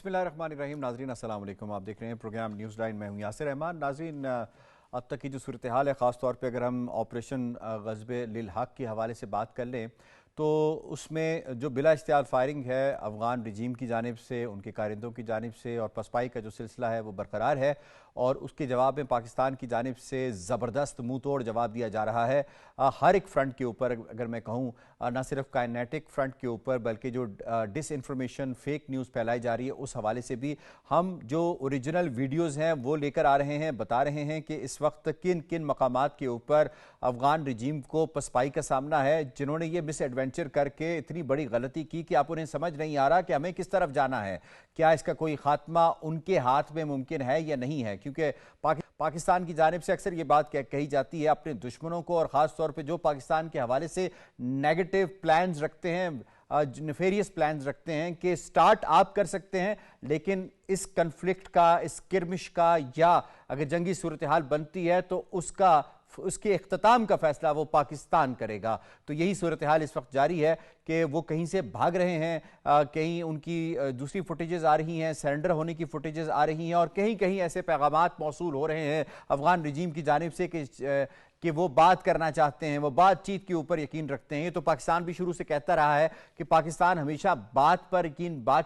بسم اللہ الرحمن الرحیم. ناظرین السلام علیکم. آپ دیکھ رہے ہیں پروگرام نیوز لائن. میں ہوں یاسر احمد. ناظرین اب تک کی جو صورتحال ہے، خاص طور پہ اگر ہم آپریشن غضب للحق کے حوالے سے بات کر لیں تو اس میں جو بلا اشتعال فائرنگ ہے افغان رجیم کی جانب سے، ان کے کارندوں کی جانب سے، اور پسپائی کا جو سلسلہ ہے وہ برقرار ہے، اور اس کے جواب میں پاکستان کی جانب سے زبردست منہ توڑ جواب دیا جا رہا ہے. ہر ایک فرنٹ کے اوپر اگر میں کہوں، نہ صرف کائنیٹک فرنٹ کے اوپر بلکہ جو ڈس انفارمیشن فیک نیوز پھیلائی جا رہی ہے اس حوالے سے بھی ہم جو اوریجنل ویڈیوز ہیں وہ لے کر آ رہے ہیں، بتا رہے ہیں کہ اس وقت کن کن مقامات کے اوپر افغان رجیم کو پسپائی کا سامنا ہے، جنہوں نے یہ مس ایڈونچر کر کے اتنی بڑی غلطی کی کہ اب انہیں سمجھ نہیں آ رہا کہ ہمیں کس طرف جانا ہے. کیا اس کا کوئی خاتمہ ان کے ہاتھ میں ممکن ہے یا نہیں ہے؟ کیونکہ پاکستان کی جانب سے اکثر یہ بات کہی جاتی ہے اپنے دشمنوں کو، اور خاص طور پہ جو پاکستان کے حوالے سے نیگیٹو پلانز رکھتے ہیں، نیفیریس پلانز رکھتے ہیں، کہ سٹارٹ آپ کر سکتے ہیں لیکن اس کنفلکٹ کا، اس کرمش کا، یا اگر جنگی صورتحال بنتی ہے تو اس کے اختتام کا فیصلہ وہ پاکستان کرے گا. تو یہی صورتحال اس وقت جاری ہے کہ وہ کہیں سے بھاگ رہے ہیں، کہیں ان کی دوسری فوٹیجز آ رہی ہیں، سرنڈر ہونے کی فوٹیجز آ رہی ہیں، اور کہیں کہیں ایسے پیغامات موصول ہو رہے ہیں افغان رجیم کی جانب سے کہ وہ بات کرنا چاہتے ہیں، وہ بات چیت کے اوپر یقین رکھتے ہیں. تو پاکستان بھی شروع سے کہتا رہا ہے کہ پاکستان ہمیشہ بات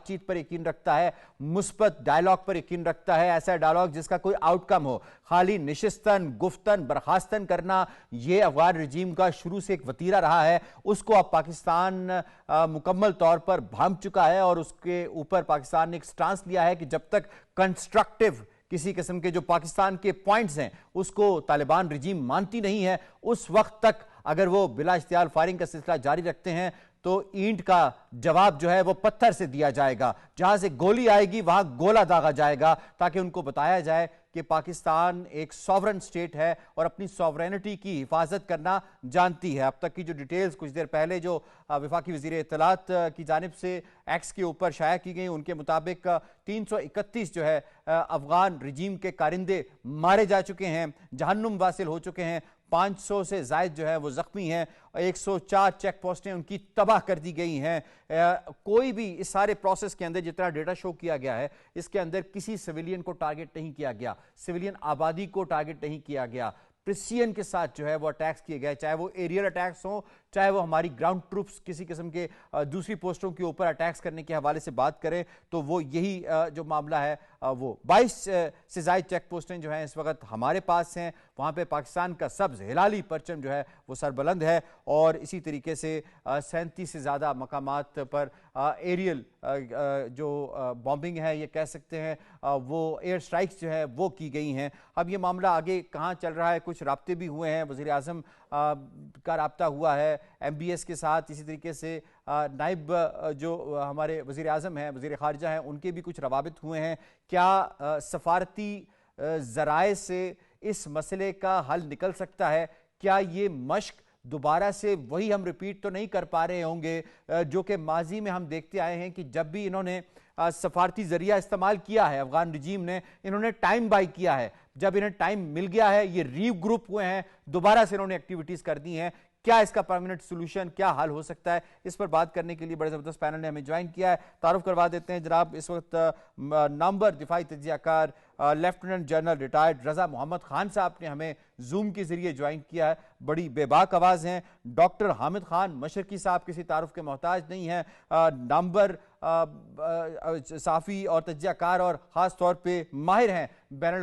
چیت پر یقین رکھتا ہے، مثبت ڈائلاگ پر یقین رکھتا ہے، ایسا ڈائلاگ جس کا کوئی آؤٹ کم ہو. خالی نشستن، گفتن، برخاستن کرنا یہ افغان رجیم کا شروع سے ایک وتیرہ رہا ہے. اس کو اب پاکستان مکمل طور پر بھانپ چکا ہے، اور اس کے اوپر پاکستان نے ایک سٹانس لیا ہے کہ جب تک کنسٹرکٹیو کسی قسم کے جو پاکستان کے پوائنٹس ہیں اس کو طالبان رجیم مانتی نہیں ہے، اس وقت تک اگر وہ بلا اشتعال فائرنگ کا سلسلہ جاری رکھتے ہیں تو اینٹ کا جواب جو ہے وہ پتھر سے دیا جائے گا. جہاں سے گولی آئے گی وہاں گولا داغا جائے گا، تاکہ ان کو بتایا جائے کہ پاکستان ایک سوورن سٹیٹ ہے اور اپنی سوورینٹی کی حفاظت کرنا جانتی ہے. اب تک کی جو ڈیٹیلز کچھ دیر پہلے جو وفاقی وزیر اطلاعات کی جانب سے ایکس کے اوپر شائع کی گئی، ان کے مطابق 331 جو ہے افغان رجیم کے کارندے مارے جا چکے ہیں، جہنم واصل ہو چکے ہیں، 500 سے زائد جو ہے وہ زخمی ہیں، 104 چیک پوسٹیں ان کی تباہ کر دی گئی ہیں. کوئی بھی اس سارے پروسیس کے اندر جتنا ڈیٹا شو کیا گیا ہے اس کے اندر کسی سویلین کو ٹارگٹ نہیں کیا گیا، سویلین آبادی کو ٹارگٹ نہیں کیا گیا. پریسیجن کے ساتھ جو ہے وہ اٹیکس کیے گئے، چاہے وہ ایریل اٹیکس ہوں، چاہے وہ ہماری گراؤنڈ ٹروپس کسی قسم کے دوسری پوسٹوں کے اوپر اٹیکس کرنے کے حوالے سے بات کریں تو وہ یہی جو معاملہ ہے. وہ 22 سے زائد چیک پوسٹیں جو ہیں اس وقت ہمارے پاس ہیں، وہاں پہ پاکستان کا سبز ہلالی پرچم جو ہے وہ سربلند ہے، اور اسی طریقے سے 37 سے زیادہ مقامات پر ایریل جو بامبنگ ہے یہ کہہ سکتے ہیں، وہ ایئر سٹرائکس جو ہے وہ کی گئی ہیں. اب یہ معاملہ آگے کہاں چل رہا ہے، کچھ رابطے بھی ہوئے ہیں، وزیر اعظم کا رابطہ ہوا ہے MBS کے ساتھ، اسی طریقے سے نائب جو ہمارے وزیر اعظم ہیں، وزیر خارجہ ہیں، ان کے بھی کچھ روابط ہوئے ہیں. کیا سفارتی ذرائع سے اس مسئلے کا حل نکل سکتا ہے؟ کیا یہ مشق دوبارہ سے وہی ہم ریپیٹ تو نہیں کر پا رہے ہوں گے جو کہ ماضی میں ہم دیکھتے آئے ہیں کہ جب بھی انہوں نے سفارتی ذریعہ استعمال کیا ہے افغان رجیم نے، انہوں نے ٹائم بائی کیا ہے، جب انہیں ٹائم مل گیا ہے یہ ریو گروپ ہوئے ہیں، دوبارہ سے انہوں نے ایکٹیویٹیز کر دی ہیں. کیا اس کا پرماننٹ سولوشن، کیا حل ہو سکتا ہے؟ اس پر بات کرنے کے لیے بڑے زبردست پینل نے ہمیں جوائن کیا ہے. تعارف کروا دیتے ہیں جناب. اس وقت نامور دفاعی تجزیہ کار لیفٹیننٹ جنرل ریٹائرڈ رضا محمد خان صاحب نے ہمیں زوم کے ذریعے جوائن کیا ہے. بڑی بے باک آواز ہیں. ڈاکٹر حامد خان مشرقی صاحب کسی تعارف کے محتاج نہیں ہیں، نامور صحافی اور تجزیہ کار اور خاص طور پہ ماہر ہیں بین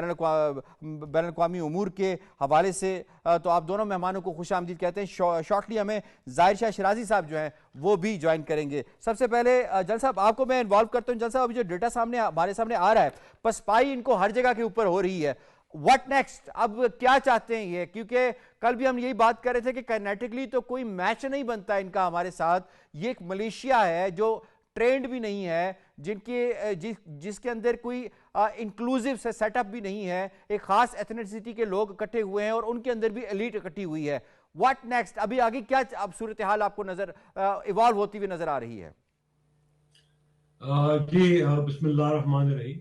الاقوامی امور کے حوالے سے. تو آپ دونوں مہمانوں کو خوش آمدید کہتے ہیں. شارٹلی ہمیں ظاہر شاہ شرازی صاحب جو ہیں وہ بھی جوائن کریں گے. سب سے پہلے جل صاحب آپ کو میں انوالو کرتا ہوں. جل صاحب ابھی جو ڈیٹا ہمارے سامنے آ رہا ہے، پسپائی ان کو ہر جگہ کے اوپر ہو رہی ہے. What next? اب کیا چاہتے ہیں یہ؟ کیونکہ کل بھی ہم یہی بات کر رہے تھے کہ کائنیٹکلی تو کوئی میچ نہیں بنتا ان کا ہمارے ساتھ. یہ ایک ملیشیا ہے جو ٹرینڈ بھی نہیں ہے، جس کے اندر کوئی انکلوزیو سے سیٹ اپ بھی نہیں ہے، ایک خاص ایتھنیسٹی کے لوگ اکٹھے ہوئے ہیں اور ان کے اندر بھی ایلیٹ اکٹھی ہوئی ہے. What next? ابھی آگے کیا اب صورتحال آپ کو نظر ایوالو ہوتی ہوئی نظر آ رہی ہے؟ جی بسم اللہ الرحمن الرحیم.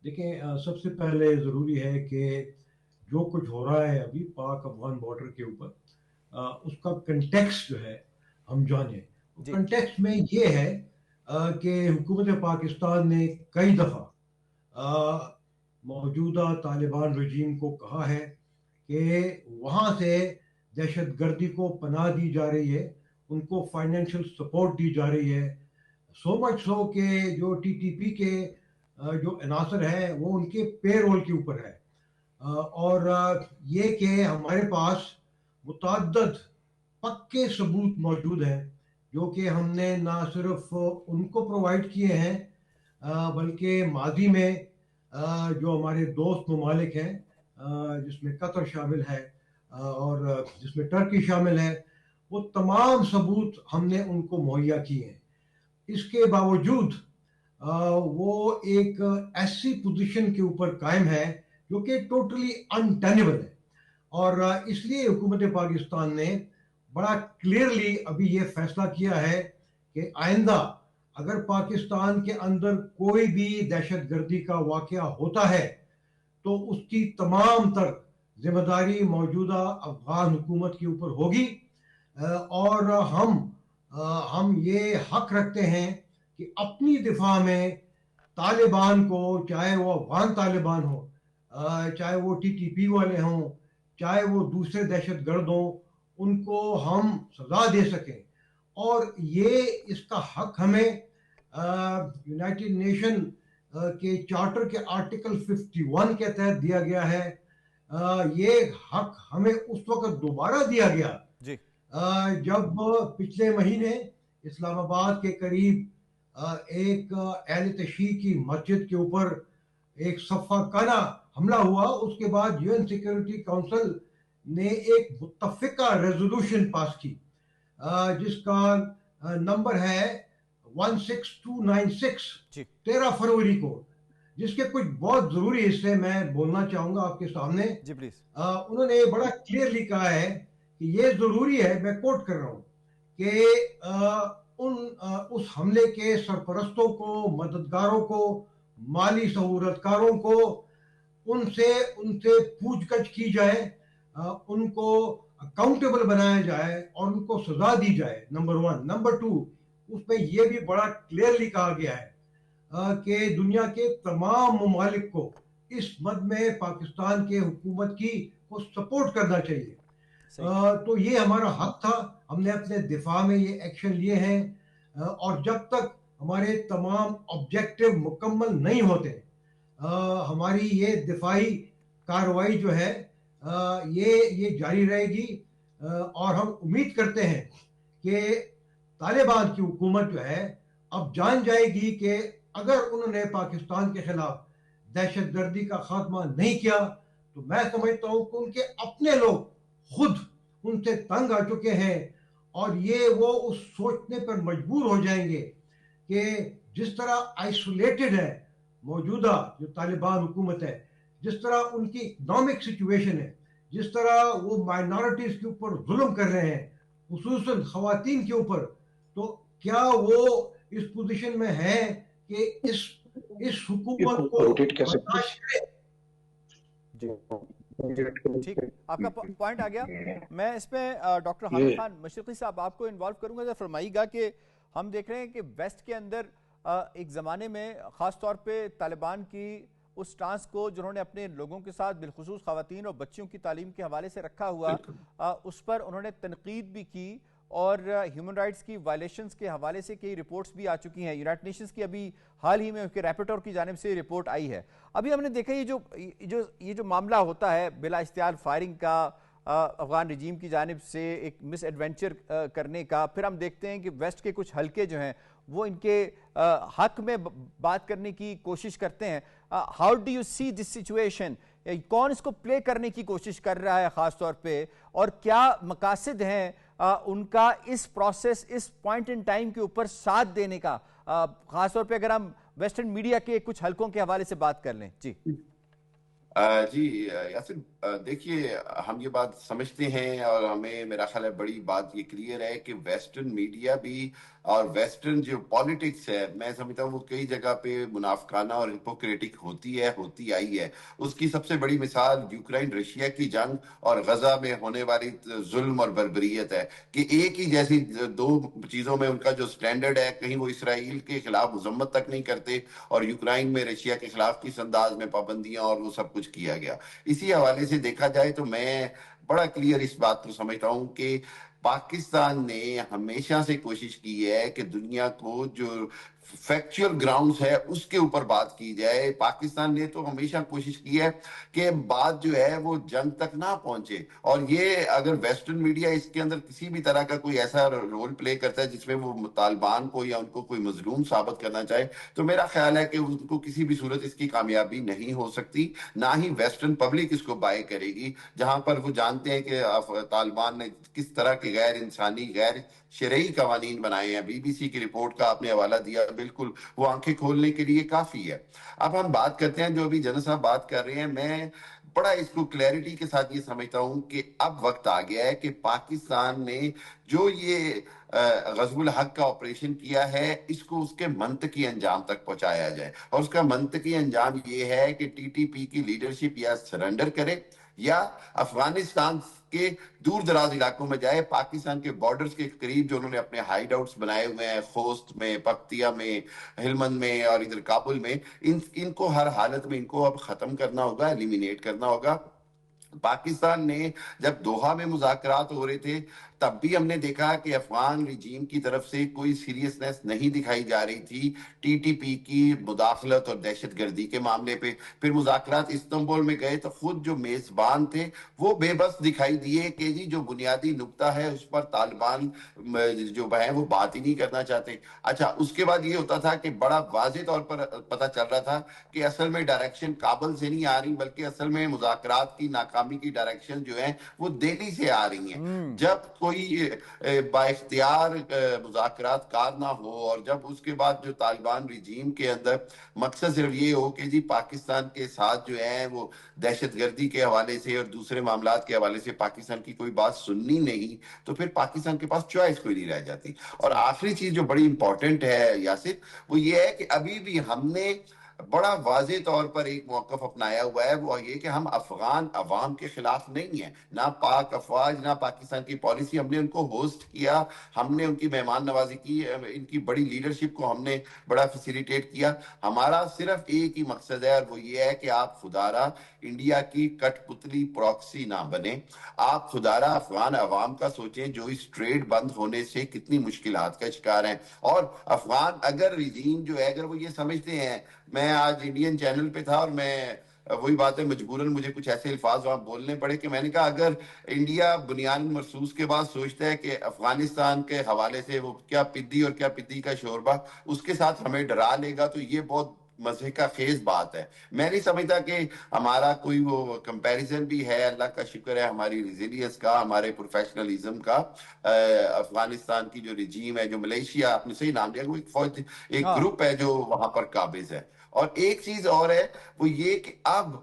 دیکھیں سب سے پہلے ضروری ہے کہ جو کچھ ہو رہا ہے ابھی پاک افغان بارڈر کے اوپر، اس کا کنٹیکسٹ جو ہے ہم جانیں. جی کنٹیکسٹ میں یہ ہے کہ حکومت پاکستان نے کئی دفعہ موجودہ طالبان رجیم کو کہا ہے کہ وہاں سے دہشت گردی کو پناہ دی جا رہی ہے، ان کو فائنینشیل سپورٹ دی جا رہی ہے، سو مچ سو کہ جو ٹی ٹی پی کے جو عناصر ہیں وہ ان کے پے رول کے اوپر ہے، اور یہ کہ ہمارے پاس متعدد پکے ثبوت موجود ہیں جو کہ ہم نے نہ صرف ان کو پرووائڈ کیے ہیں بلکہ ماضی میں جو ہمارے دوست ممالک ہیں جس میں قطر شامل ہے اور جس میں ٹرکی شامل ہے، وہ تمام ثبوت ہم نے ان کو مہیا کیے ہیں۔ اس کے باوجود وہ ایک ایسی پوزیشن کے اوپر قائم ہے جو کہ ٹوٹلی انٹینیبل ہے، اور اس لیے حکومت پاکستان نے بڑا کلیئرلی ابھی یہ فیصلہ کیا ہے کہ آئندہ اگر پاکستان کے اندر کوئی بھی دہشت گردی کا واقعہ ہوتا ہے تو اس کی تمام تر ذمہ داری موجودہ افغان حکومت کے اوپر ہوگی، اور ہم یہ حق رکھتے ہیں کہ اپنی دفاع میں طالبان کو، چاہے وہ افغان طالبان ہو، چاہے وہ ٹی ٹی پی والے ہوں، چاہے وہ دوسرے دہشت گرد ہوں، ان کو ہم سزا دے سکیں، اور یہ اس کا حق ہمیں یونائٹڈ نیشن کے چارٹر کے آرٹیکل 51 کے تحت دیا گیا ہے۔ یہ حق ہمیں اس وقت دوبارہ دیا گیا جی جب پچھلے مہینے اسلام آباد کے قریب ایک اہل تشیع کی مسجد کے اوپر ایک صفاقانہ حملہ ہوا۔ اس کے بعد یو این سیکورٹی کونسل نے ایک متفقہ ریزولوشن پاس کی جس کا نمبر ہے 16296 جی 13 فروری کو، جس کے کچھ بہت ضروری حصے میں بولنا چاہوں گا آپ کے سامنے۔ جی پلیز۔ انہوں نے بڑا کلیئرلی کہا ہے کہ یہ ضروری ہے، میں کوٹ کر رہا ہوں، کہ اس حملے کے سرپرستوں کو، مددگاروں کو، مالی سہولتکاروں کو ان سے پوچھ گچھ کی جائے، ان کو اکاؤنٹیبل بنایا جائے اور ان کو سزا دی جائے، نمبر 1۔ نمبر 2، اس میں یہ بھی بڑا کلیئرلی کہا گیا ہے کہ دنیا کے تمام ممالک کو اس مد میں پاکستان کے حکومت کی کو سپورٹ کرنا چاہیے۔ تو یہ ہمارا حق تھا، ہم نے اپنے دفاع میں یہ ایکشن لیے ہیں، اور جب تک ہمارے تمام آبجیکٹو مکمل نہیں ہوتے ہماری یہ دفاعی کارروائی جو ہے یہ جاری رہے گی، اور ہم امید کرتے ہیں کہ طالبان کی حکومت جو ہے اب جان جائے گی کہ اگر انہوں نے پاکستان کے خلاف دہشت گردی کا خاتمہ نہیں کیا تو میں سمجھتا ہوں کہ ان کے اپنے لوگ خود ان سے تنگ آ چکے ہیں، اور یہ وہ اس سوچنے پر مجبور ہو جائیں گے کہ جس طرح آئسولیٹڈ ہے موجودہ جو طالبان حکومت ہے، جس طرح ان کی اکنامک سچویشن ہے، جس طرح وہ مائنارٹیز کے اوپر ظلم کر رہے ہیں، خصوصاً خواتین کے اوپر، تو کیا وہ اس پوزیشن میں ہیں کہ اس حکومت کو برداشت کرے؟ ٹھیک، آپ کا پوائنٹ آ گیا۔ میں اس میں ڈاکٹر حامد خان مشرقی صاحب آپ کو انوالو کروں گا، فرمائیے گا کہ ہم دیکھ رہے ہیں کہ ویسٹ کے اندر ایک زمانے میں خاص طور پہ طالبان کی اس سٹانس کو جنہوں نے اپنے لوگوں کے ساتھ بالخصوص خواتین اور بچیوں کی تعلیم کے حوالے سے رکھا ہوا، اس پر انہوں نے تنقید بھی کی، اور ہیومن رائٹس کی وائلیشنز کے حوالے سے کئی رپورٹس بھی آ چکی ہیں۔ یونائٹڈ نیشنز کی ابھی حال ہی میں ریپورٹر کی جانب سے رپورٹ آئی ہے۔ ابھی ہم نے دیکھا یہ جو معاملہ ہوتا ہے بلا اشتعال فائرنگ کا، افغان رجیم کی جانب سے ایک مس ایڈونچر کرنے کا، پھر ہم دیکھتے ہیں کہ ویسٹ کے کچھ حلقے جو ہیں وہ ان کے حق میں بات کرنے کی کوشش کرتے ہیں۔ How do you see this situation? کون اس کو پلے کرنے کی کوشش کر رہا ہے خاص طور پہ، اور کیا مقاصد ہیں ان کا اس پروسیس، اس پوائنٹ ان ٹائم کے اوپر ساتھ دینے کا، خاص طور پہ اگر ہم ویسٹرن میڈیا کے کچھ حلقوں کے حوالے سے بات کر لیں؟ جی جی یاسر، دیکھیے ہم یہ بات سمجھتے ہیں، اور ہمیں میرا خیال ہے بڑی بات یہ کلیئر ہے کہ ویسٹرن میڈیا بھی اور ویسٹرن جو پالیٹکس ہے میں سمجھتا ہوں وہ کئی جگہ پہ منافقانہ اور ہپوکریٹک ہوتی آئی ہے. اس کی سب سے بڑی مثال یوکرائن رشیا کی جنگ اور غزہ میں ہونے والی ظلم اور بربریت ہے کہ ایک ہی جیسی دو چیزوں میں ان کا جو سٹینڈرڈ ہے, کہیں وہ اسرائیل کے خلاف مذمت تک نہیں کرتے اور یوکرائن میں رشیا کے خلاف کس انداز میں پابندیاں اور وہ سب کچھ کیا گیا. اسی حوالے سے دیکھا جائے تو میں بڑا کلیئر اس بات کو سمجھتا ہوں کہ پاکستان نے ہمیشہ سے کوشش کی ہے کہ دنیا کو جو فیکچوئل گراؤنڈز ہے اس کے اوپر بات کی جائے. پاکستان نے تو ہمیشہ کوشش کی ہے کہ بات جو ہے وہ جنگ تک نہ پہنچے, اور یہ اگر ویسٹرن میڈیا اس کے اندر کسی بھی طرح کا کوئی ایسا رول پلے کرتا ہے جس میں وہ طالبان کو یا ان کو کوئی مظلوم ثابت کرنا چاہے, تو میرا خیال ہے کہ ان کو کسی بھی صورت اس کی کامیابی نہیں ہو سکتی, نہ ہی ویسٹرن پبلک اس کو بائے کرے گی, جہاں پر وہ جانتے ہیں کہ طالبان نے کس طرح کے غیر انسانی غیر شرعی قوانین بنائے ہیں. بی بی سی کی رپورٹ کا آپ نے حوالہ دیا, بالکل وہ آنکھیں کھولنے کے لیے کافی ہے. اب ہم بات کرتے ہیں جو ابھی جنرل صاحب بات کر رہے ہیں, میں بڑا اس کو کلیئرٹی کے ساتھ یہ سمجھتا ہوں کہ اب وقت آ گیا ہے کہ پاکستان نے جو یہ غزو الحق کا آپریشن کیا ہے اس کو اس کے منطقی انجام تک پہنچایا جائے, اور اس کا منطقی انجام یہ ہے کہ ٹی ٹی پی کی لیڈرشپ یا سرنڈر کرے یا افغانستان کے دور دراز علاقوں میں جائے, پاکستان کے بارڈرز کے قریب جو انہوں نے اپنے ہائیڈ آؤٹس بنائے ہوئے ہیں خوست میں, پکتیا میں, ہلمند میں اور ادھر کابل میں, ان کو ہر حالت میں ان کو اب ختم کرنا ہوگا, ایلیمینیٹ کرنا ہوگا. پاکستان نے جب دوحہ میں مذاکرات ہو رہے تھے تب بھی ہم نے دیکھا کہ افغان رجیم کی طرف سے کوئی سیریسنس نہیں دکھائی جا رہی تھی ٹی ٹی پی کی مداخلت اور دہشت گردی کے معاملے پہ. پھر مذاکرات استنبول میں گئے تو خود جو میزبان تھے وہ بے بس دکھائی دیے کہ جی جو بنیادی نقطہ ہے اس پر طالبان جو ہیں وہ بات ہی نہیں کرنا چاہتے. اچھا, اس کے بعد یہ ہوتا تھا کہ بڑا واضح طور پر پتہ چل رہا تھا کہ اصل میں ڈائریکشن کابل سے نہیں آ رہی بلکہ اصل میں مذاکرات کی ناکامی کی ڈائریکشن جو ہے وہ دہلی سے آ رہی ہیں. جب کوئی با اختیار مذاکرات کار نہ ہو اور جب اس کے بعد جو طالبان رجیم کے اندر مقصد صرف یہ ہو کہ جی پاکستان کے ساتھ جو ہے وہ دہشت گردی کے حوالے سے اور دوسرے معاملات کے حوالے سے پاکستان کی کوئی بات سننی نہیں, تو پھر پاکستان کے پاس چوائس کوئی نہیں رہ جاتی. اور آخری چیز جو بڑی امپورٹنٹ ہے یاسر وہ یہ ہے کہ ابھی بھی ہم نے بڑا واضح طور پر ایک موقف اپنایا ہوا ہے, وہ یہ کہ ہم افغان عوام کے خلاف نہیں ہیں, نہ پاک افواج نہ پاکستان کی پالیسی. ہم نے ان کو ہوسٹ کیا, ہم نے ان کی مہمان نوازی کی, ان کی بڑی لیڈرشپ کو ہم نے بڑا فیسیلیٹیٹ کیا. ہمارا صرف ایک ہی مقصد ہے اور وہ یہ ہے کہ آپ خدارا انڈیا کی کٹ پتلی پراکسی نہ بنے, آپ خدارا افغان عوام کا سوچیں جو اس ٹریڈ بند ہونے سے کتنی مشکلات کا شکار ہیں. اور افغان اگر رجیم جو ہے اگر وہ یہ سمجھتے ہیں, میں آج انڈین چینل پہ تھا اور میں وہی بات ہے مجبوراً مجھے کچھ ایسے الفاظ وہاں بولنے پڑے کہ میں نے کہا اگر انڈیا بنیاد مرصوص کے بعد سوچتا ہے کہ افغانستان کے حوالے سے وہ کیا پدی اور کیا پدی کا شوربہ اس کے ساتھ ہمیں ڈرا لے گا تو یہ بہت مزے کا خیز بات ہے. میں نہیں سمجھتا کہ ہمارا کوئی وہ کمپیریزن بھی ہے, اللہ کا شکر ہے ہماری ریزیلینس کا, ہمارے پروفیشنلزم کا. افغانستان کی جو رجیم ہے, جو ملیشیا آپ نے صحیح نام لیا, ایک فوج ایک گروپ ہے جو وہاں پر قابض ہے. اور ایک چیز اور ہے وہ یہ کہ اب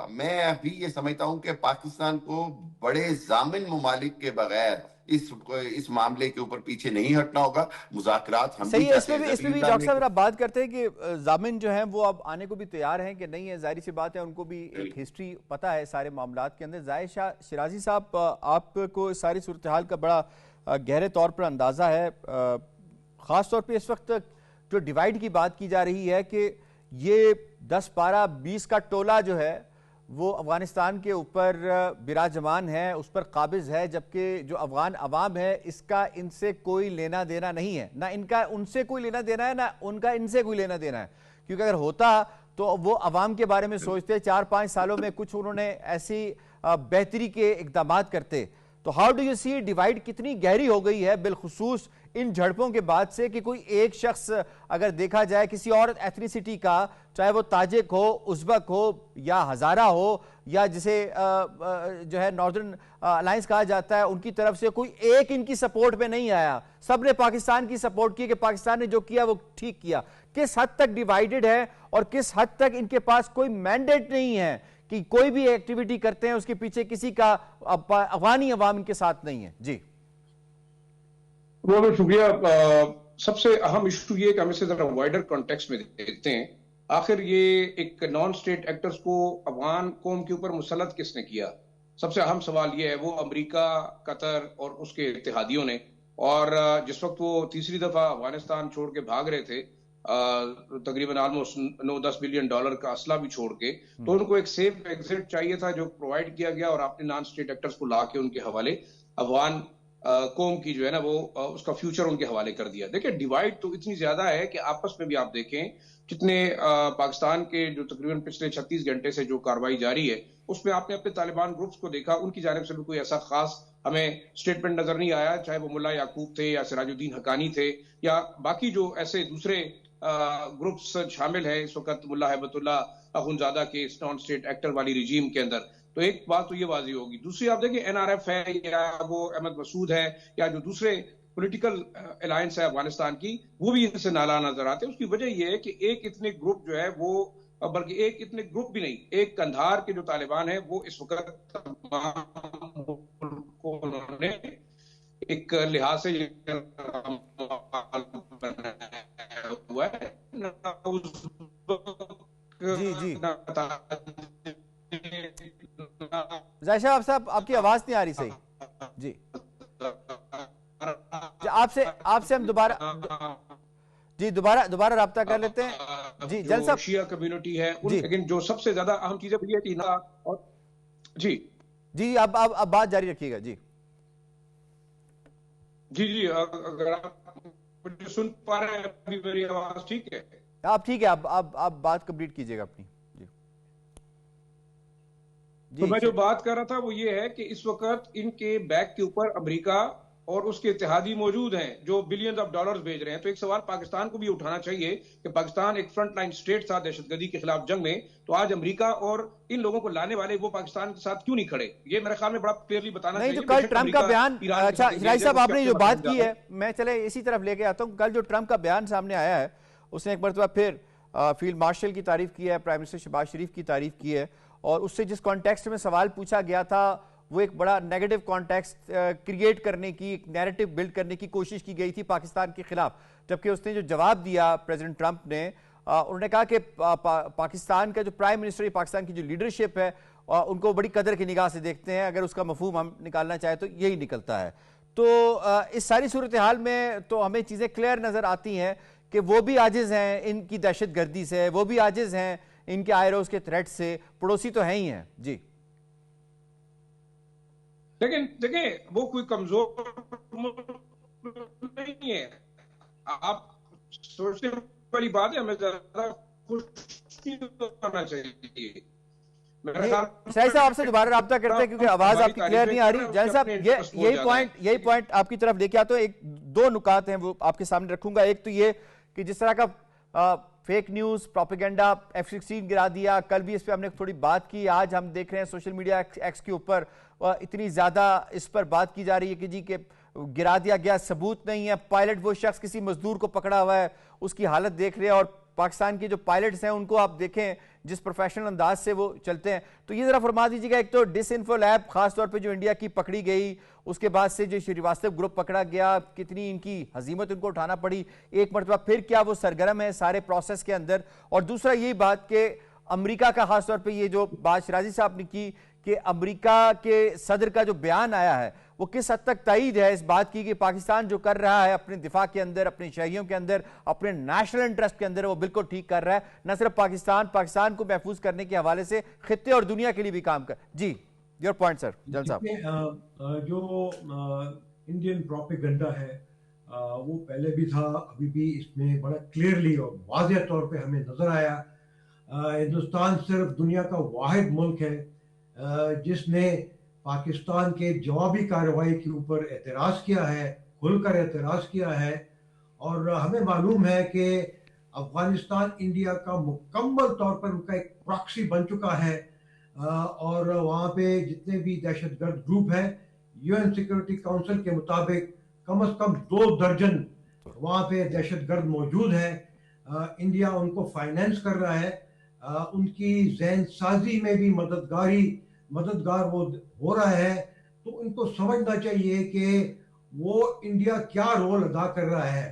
میں ابھی یہ سمجھتا ہوں کہ پاکستان کو بڑے ضامن ممالک کے بغیر اس معاملے کے اوپر پیچھے نہیں ہٹنا ہوگا. مذاکرات ہم بھی چاہتے ہیں. اس میں بھی ڈاکٹر صاحب آپ بات کرتے ہیں کہ ضامن جو ہیں وہ اب آنے کو بھی تیار ہیں کہ نہیں ہے, ظاہری سی بات ہے ان کو بھی ایک ہسٹری پتہ ہے سارے معاملات کے اندر. زاہد شاہ شیرازی صاحب, آپ کو اس ساری صورتحال کا بڑا گہرے طور پر اندازہ ہے, خاص طور پہ اس وقت جو ڈیوائیڈ کی بات کی جا رہی ہے کہ یہ 10 12 20 کا ٹولہ جو ہے وہ افغانستان کے اوپر براجمان ہے, اس پر قابض ہے, جبکہ جو افغان عوام ہے اس کا ان سے کوئی لینا دینا نہیں ہے, نہ ان کا ان سے کوئی لینا دینا ہے نہ ان کا ان سے کوئی لینا دینا ہے. کیونکہ اگر ہوتا تو وہ عوام کے بارے میں سوچتے, 4-5 سالوں میں کچھ انہوں نے ایسی بہتری کے اقدامات کرتے. تو how do you see divide کتنی گہری ہو گئی ہے بالخصوص ان جھڑپوں کے بعد سے کہ کوئی ایک شخص اگر دیکھا جائے کسی اور ایتھنیسٹی کا, چاہے وہ تاجک ہو, ازبک ہو یا ہزارہ ہو یا جسے جو ہے ناردرن الائنس کہا جاتا ہے, ان کی طرف سے کوئی ایک ان کی سپورٹ پہ نہیں آیا, سب نے پاکستان کی سپورٹ کی کہ پاکستان نے جو کیا وہ ٹھیک کیا. کس حد تک ڈیوائیڈڈ ہے اور کس حد تک ان کے پاس کوئی مینڈیٹ نہیں ہے کہ کوئی بھی ایکٹیویٹی کرتے ہیں اس کے پیچھے کسی کا افغانی عوام ان کے ساتھ نہیں ہے؟ جی بہت بہت شکریہ. سب سے اہم ایشو یہ کہ ہم اسے ذرا وائڈر کانٹیکس میں دیکھتے ہیں. آخر یہ ایک نان اسٹیٹ ایکٹرز کو افغان قوم کے اوپر مسلط کس نے کیا؟ سب سے اہم سوال یہ ہے. وہ امریکہ، قطر اور اس کے اتحادیوں نے. اور جس وقت وہ تیسری دفعہ افغانستان چھوڑ کے بھاگ رہے تھے تقریباً آلموسٹ 9-10 بلین ڈالر کا اسلحہ بھی چھوڑ کے، تو ان کو ایک سیف ایگزٹ چاہیے تھا جو پرووائڈ کیا گیا، اور آپ نے نان اسٹیٹ ایکٹرز کو لا کے ان کے حوالے افغان قوم کی جو ہے نا وہ اس کا فیوچر ان کے حوالے کر دیا. دیکھیں ڈیوائڈ تو اتنی زیادہ ہے کہ آپس میں بھی آپ دیکھیں کتنے پاکستان کے جو تقریباً پچھلے 36 گھنٹے سے جو کاروائی جاری ہے اس میں آپ نے اپنے طالبان گروپس کو دیکھا، ان کی جانب سے بھی کوئی ایسا خاص ہمیں اسٹیٹمنٹ نظر نہیں آیا، چاہے وہ ملا یعقوب تھے یا سراج الدین حقانی تھے یا باقی جو ایسے دوسرے گروپس شامل ہیں اس وقت ملا ہیبت اللہ اخنزادہ کے اس نان اسٹیٹ ایکٹر والی رجیم کے اندر. تو ایک بات تو یہ واضح ہوگی. دوسری آپ دیکھیں این آر ایف ہے یا وہ احمد مسعود ہے یا جو دوسرے پولیٹیکل الائنس ہے افغانستان کی، وہ بھی ان سے نالا نظر آتے ہیں. اس کی وجہ یہ ہے کہ ایک اتنے گروپ جو ہے وہ، بلکہ ایک اتنے گروپ بھی نہیں، ایک قندھار کے جو طالبان ہیں وہ اس وقت تمام کو انہوں نے ایک لحاظ سے ہوا ہے. جی جی ظاہر صاحب آپ کی آواز نہیں آ رہی صحیح. جی آپ سے ہم دوبارہ رابطہ کر لیتے ہیں. جی جلد صاحب شیعہ کمیونٹی ہے لیکن جو سب سے زیادہ اہم چیز ہے کہ جی جی اب بات جاری رکھیے گا. جی جی اگر آپ سن پا رہے ہیں ابھی میری آواز ٹھیک ہے؟ آپ ٹھیک ہے، آپ بات کمپلیٹ کیجئے گا اپنی. تو میں جو بات کر رہا تھا وہ یہ ہے کہ اس وقت ان کے بیک کے اوپر امریکہ اور اس کے اتحادی موجود ہیں جو بلینز آف ڈالرز بھیج رہے ہیں. تو ایک سوال پاکستان کو بھی اٹھانا چاہیے کہ پاکستان ایک فرنٹ لائن سٹیٹ تھا دہشت گردی کے خلاف جنگ میں، تو آج امریکہ اور ان لوگوں کو لانے والے وہ پاکستان کے ساتھ کیوں نہیں کھڑے؟ یہ میرے خیال میں بڑا کلیئرلی بتانا چاہیے. نہیں تو کل ٹرمپ کا بیان، اچھا شرائی صاحب آپ نے جو بات کی ہے میں چلے اسی طرف لے کے آتا ہوں. کل جو ٹرمپ کا بیان سامنے آیا ہے اس نے ایک مرتبہ پھر فیلڈ مارشل کی تعریف کی ہے، پرائم منسٹر شہباز شریف کی تعریف کی ہے، اور اس سے جس کانٹیکسٹ میں سوال پوچھا گیا تھا وہ ایک بڑا نیگیٹو کانٹیکسٹ کریٹ کرنے کی، ایک نیریٹو بلڈ کرنے کی کوشش کی گئی تھی پاکستان کے خلاف. جبکہ اس نے جو جواب دیا پریزیڈنٹ ٹرمپ نے، انہوں نے کہا کہ پاکستان کا جو پرائم منسٹر، پاکستان کی جو لیڈرشپ ہے ان کو بڑی قدر کی نگاہ سے دیکھتے ہیں. اگر اس کا مفہوم ہم نکالنا چاہیں تو یہی نکلتا ہے. تو اس ساری صورتحال میں تو ہمیں چیزیں کلیئر نظر آتی ہیں کہ وہ بھی عاجز ہیں ان کی دہشت گردی سے، وہ بھی عاجز ہیں ان کے آئے روز کے تھریٹ سے، پڑوسی تو ہیں ہی ہیں. جی لیکن دیکھیں وہ کوئی کمزور نہیں ہے. آپ سوچنے والی بات ہے، ہمیں زیادہ خوش ہونا چاہیے. شاہی صاحب آپ سے دوبارہ رابطہ کرتے ہیں کیونکہ آواز آپ کی کلیئر نہیں آ رہی. جان صاحب یہی پوائنٹ آپ کی طرف لے کے آتا ہوں. ایک دو نکات ہیں وہ آپ کے سامنے رکھوں گا. ایک تو یہ کہ جس طرح کا فیک نیوز پروپیگنڈا F-16 گرا دیا، کل بھی اس پہ ہم نے تھوڑی بات کی. آج ہم دیکھ رہے ہیں سوشل میڈیا ایکس کے اوپر اتنی زیادہ اس پر بات کی جا رہی ہے کہ جی کہ گرا دیا گیا، ثبوت نہیں ہے. پائلٹ وہ شخص کسی مزدور کو پکڑا ہوا ہے، اس کی حالت دیکھ رہے ہیں، اور پاکستان کے جو پائلٹس ہیں ان کو آپ دیکھیں جس پروفیشنل انداز سے وہ چلتے ہیں. تو یہ ذرا فرما دیجیے گا، ایک تو ڈس انفو لیب خاص طور پہ جو انڈیا کی پکڑی گئی، اس کے بعد سے جو شریواستو گروپ پکڑا گیا، کتنی ان کی ہزیمت ان کو اٹھانا پڑی ایک مرتبہ، پھر کیا وہ سرگرم ہے سارے پروسیس کے اندر. اور دوسرا یہی بات کہ امریکہ کا خاص طور پہ یہ جو بات شرازی صاحب نے کی کہ امریکہ کے صدر کا جو بیان آیا ہے وہ کس حد تک تائید ہے اس بات کی کہ پاکستان جو کر رہا ہے اپنے دفاع کے اندر، اپنے شہریوں کے اندر، اپنے نیشنل انٹرسٹ کے اندر، وہ بالکل ٹھیک کر رہا ہے. نہ صرف پاکستان کو محفوظ کرنے کے حوالے سے خطے اور دنیا کے لیے بھی کام کر. جی یور پوائنٹ سر جان صاحب. جو انڈین پروپیگنڈا ہے وہ پہلے بھی تھا، ابھی بھی اس میں بڑا کلیئرلی اور واضح طور پہ ہمیں نظر آیا. ہندوستان صرف دنیا کا واحد ملک ہے جس نے پاکستان کے جوابی کارروائی کے اوپر اعتراض کیا ہے، کھل کر اعتراض کیا ہے. اور ہمیں معلوم ہے کہ افغانستان انڈیا کا مکمل طور پر ان کا ایک پراکسی بن چکا ہے، اور وہاں پہ جتنے بھی دہشت گرد گروپ ہیں UN سیکورٹی کونسل کے مطابق کم از کم 2 درجن وہاں پہ دہشت گرد موجود ہیں. انڈیا ان کو فائنینس کر رہا ہے، ان کی ذہن سازی میں بھی مددگار وہ ہو رہا ہے. تو ان کو سمجھنا چاہیے کہ وہ انڈیا کیا رول ادا کر رہا ہے،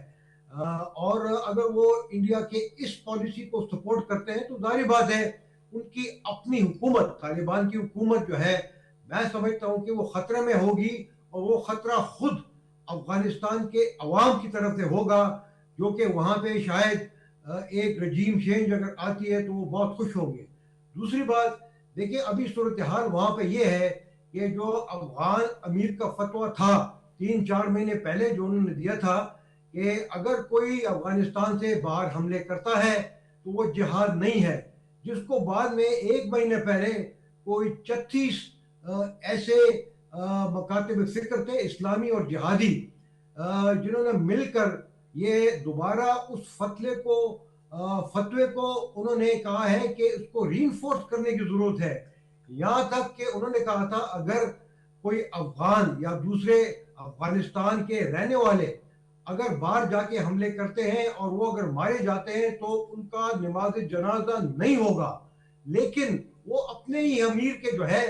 اور اگر وہ انڈیا کے اس پالیسی کو سپورٹ کرتے ہیں تو ظاہر بات ہے ان کی اپنی حکومت، طالبان کی حکومت جو ہے، میں سمجھتا ہوں کہ وہ خطرے میں ہوگی، اور وہ خطرہ خود افغانستان کے عوام کی طرف سے ہوگا، جو کہ وہاں پہ شاید ایک رجیم چینج اگر آتی ہے تو وہ بہت خوش ہوں گے۔ دوسری بات دیکھیں، ابھی صورتحال وہاں پہ یہ ہے کہ جو افغان امیر کا فتویٰ تھا 3-4 مہینے پہلے جو انہوں نے دیا تھا کہ اگر کوئی افغانستان سے باہر حملے کرتا ہے تو وہ جہاد نہیں ہے، جس کو بعد میں 1 مہینے پہلے کوئی 36 ایسے مکاتب فکر تھے اسلامی اور جہادی، جنہوں نے مل کر یہ دوبارہ اس فتوے کو انہوں نے کہا ہے کہ اس کو ری انفورس کرنے کی ضرورت ہے۔ یہاں تک کہ انہوں نے کہا تھا اگر کوئی افغان یا دوسرے افغانستان کے رہنے والے اگر باہر جا کے حملے کرتے ہیں اور وہ اگر مارے جاتے ہیں تو ان کا نماز جنازہ نہیں ہوگا، لیکن وہ اپنے ہی امیر کے جو ہے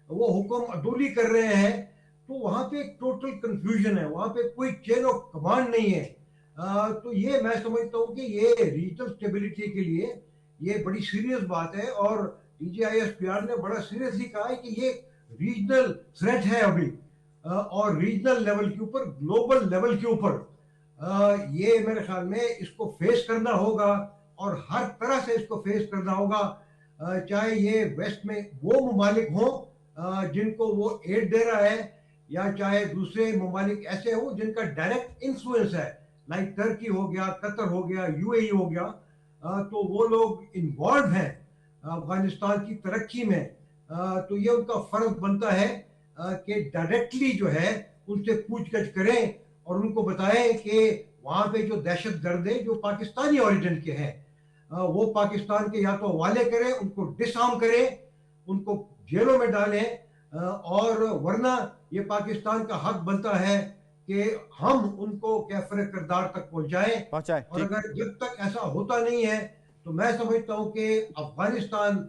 وہ حکم عدولی کر رہے ہیں، تو وہاں پہ ایک ٹوٹل کنفیوژن ہے، وہاں پہ کوئی چین آف کمانڈ نہیں ہے۔ تو یہ میں سمجھتا ہوں کہ یہ ریجنل اسٹیبلٹی کے لیے یہ بڑی سیریس بات ہے، اور D G I S P R نے بڑا سیریسلی کہا ہے کہ یہ ریجنل تھریٹ ہے ابھی، اور ریجنل لیول کے اوپر، گلوبل لیول کے اوپر یہ میرے خیال میں اس کو فیس کرنا ہوگا، اور ہر طرح سے اس کو فیس کرنا ہوگا، چاہے یہ ویسٹ میں وہ ممالک ہوں جن کو وہ ایڈ دے رہا ہے، یا چاہے دوسرے ممالک ایسے ہوں جن کا ڈائریکٹ انفلوئنس ہے، لائک ترکی ہو گیا، قطر ہو گیا، یو اے ای ہو گیا، تو وہ لوگ انوالوڈ ہیں افغانستان کی ترقی میں، تو یہ ان کا فرض بنتا ہے کہ ڈائریکٹلی جو ہے ان سے پوچھ گچھ کریں اور ان کو بتائیں کہ وہاں پہ جو دہشت گرد ہیں جو پاکستانی اوریجن کے ہیں وہ پاکستان کے یا تو حوالے کریں، ان کو ڈس آرم کریں، ان کو جیلوں میں ڈالیں، اور ورنہ یہ پاکستان کا حق بنتا ہے کہ ہم ان کو کیفر کردار تک پہنچائیں، اور اگر جب تک ایسا ہوتا نہیں ہے تو میں سمجھتا ہوں کہ افغانستان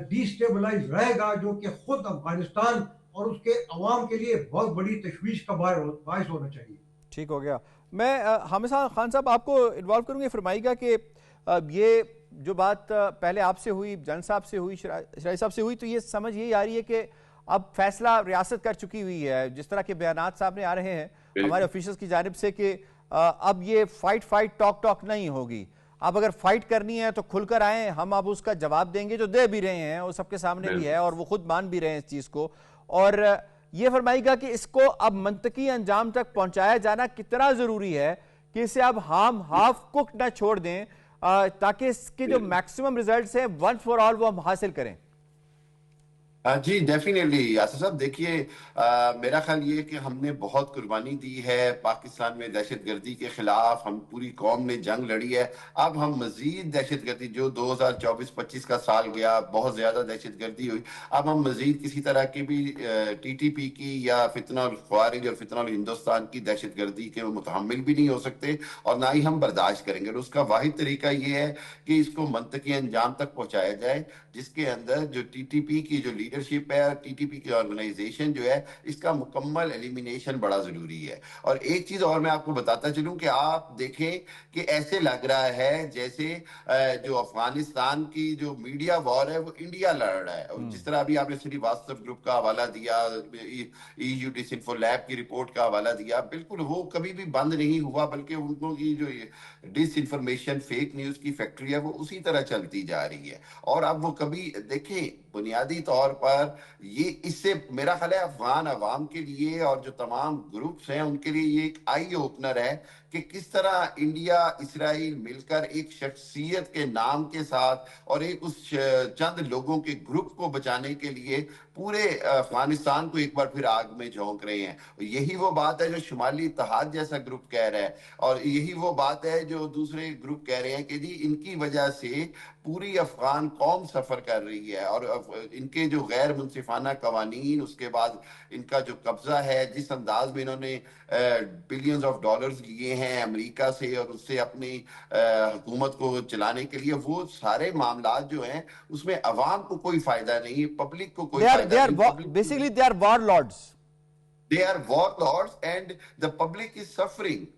ڈی سٹیبلائز رہے گا، جو کہ خود افغانستان اور اس کے عوام کے لیے بہت بڑی تشویش کا باعث ہونا چاہیے۔ ٹھیک ہو گیا۔ میں حامد خان صاحب آپ کو انوالو کروں گے، فرمائیے گا کہ یہ جو بات پہلے آپ سے ہوئی، جن صاحب سے ہوئی، شرائی صاحب سے ہوئی، تو یہ سمجھ یہی آ رہی ہے کہ اب فیصلہ ریاست کر چکی ہوئی ہے، جس طرح کے بیانات سامنے آ رہے ہیں ہمارے آفیشلز کی جانب سے کہ اب یہ فائٹ ٹاک نہیں ہوگی، اب اگر فائٹ کرنی ہے تو کھل کر آئیں، ہم اب اس کا جواب دیں گے، جو دے بھی رہے ہیں وہ سب کے سامنے بھی ہے اور وہ خود مان بھی رہے ہیں اس چیز کو۔ اور یہ فرمائیے گا کہ اس کو اب منطقی انجام تک پہنچایا جانا کتنا ضروری ہے کہ اسے اب ہم ہاف کوک نہ چھوڑ دیں، تاکہ اس کے جو میکسیمم ریزلٹس ہیں ون فار آل وہ ہم حاصل کریں۔ جی ڈیفینیٹلی یاسر صاحب، دیکھیے میرا خیال یہ ہے کہ ہم نے بہت قربانی دی ہے پاکستان میں دہشت گردی کے خلاف، ہم پوری قوم نے جنگ لڑی ہے، اب ہم مزید دہشت گردی، جو 2024-25 کا سال گیا بہت زیادہ دہشت گردی ہوئی، اب ہم مزید کسی طرح کی بھی ٹی ٹی پی کی یا فتنہ الخوارج اور فتنہ الہندوستان کی دہشت گردی کے متحمل بھی نہیں ہو سکتے، اور نہ ہی ہم برداشت کریں گے۔ اور اس کا واحد طریقہ یہ ہے کہ اس کو منطقی انجام تک پہنچایا جائے، جس کے اندر جو ٹی ٹی پی کی جو لیڈرشپ ہے، ٹی ٹی پی کی آرگنائزیشن جو ہے، اس کا مکمل ایلیمینیشن بڑا ضروری ہے۔ اور ایک چیز اور میں آپ کو بتاتا چلوں کہ آپ دیکھیں کہ ایسے لگ رہا ہے جیسے جو افغانستان کی جو میڈیا وار ہے وہ انڈیا لڑ رہا ہے، اور جس طرح ابھی آپ نے سری واستو گروپ کا حوالہ دیا، ای یو ڈس انفو لیب کی رپورٹ کا حوالہ دیا، بالکل وہ کبھی بھی بند نہیں ہوا، بلکہ ان کو کی جو ڈس انفارمیشن فیک نیوز کی فیکٹری ہے وہ اسی طرح چلتی جا رہی ہے، اور اب وہ کبھی دیکھیں بنیادی طور پر یہ اس سے میرا خیال ہے افغان عوام کے لیے اور جو تمام گروپس ہیں ان کے لیے یہ ایک آئی اوپنر ہے کہ کس طرح انڈیا اسرائیل مل کر ایک شخصیت کے نام کے ساتھ اور ایک اس چند لوگوں کے گروپ کو بچانے کے لیے پورے افغانستان کو ایک بار پھر آگ میں جھونک رہے ہیں۔ یہی وہ بات ہے جو شمالی اتحاد جیسا گروپ کہہ رہا ہے، اور یہی وہ بات ہے جو دوسرے گروپ کہہ رہے ہیں کہ جی ان کی وجہ سے پوری افغان قوم سفر کر رہی ہے، اور ان کے جو غیر منصفانہ قوانین، اس کے بعد ان کا جو قبضہ ہے، جس انداز میں انہوں نے بلینز آف ڈالرز لیے ہیں امریکہ سے اور اس سے اپنی حکومت کو چلانے کے لیے، وہ سارے معاملات جو ہیں اس میں عوام کو کوئی فائدہ نہیں، پبلک کو کوئی فائدہ نہیں۔ Basically they are warlords۔ They are warlords and the public is suffering.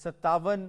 57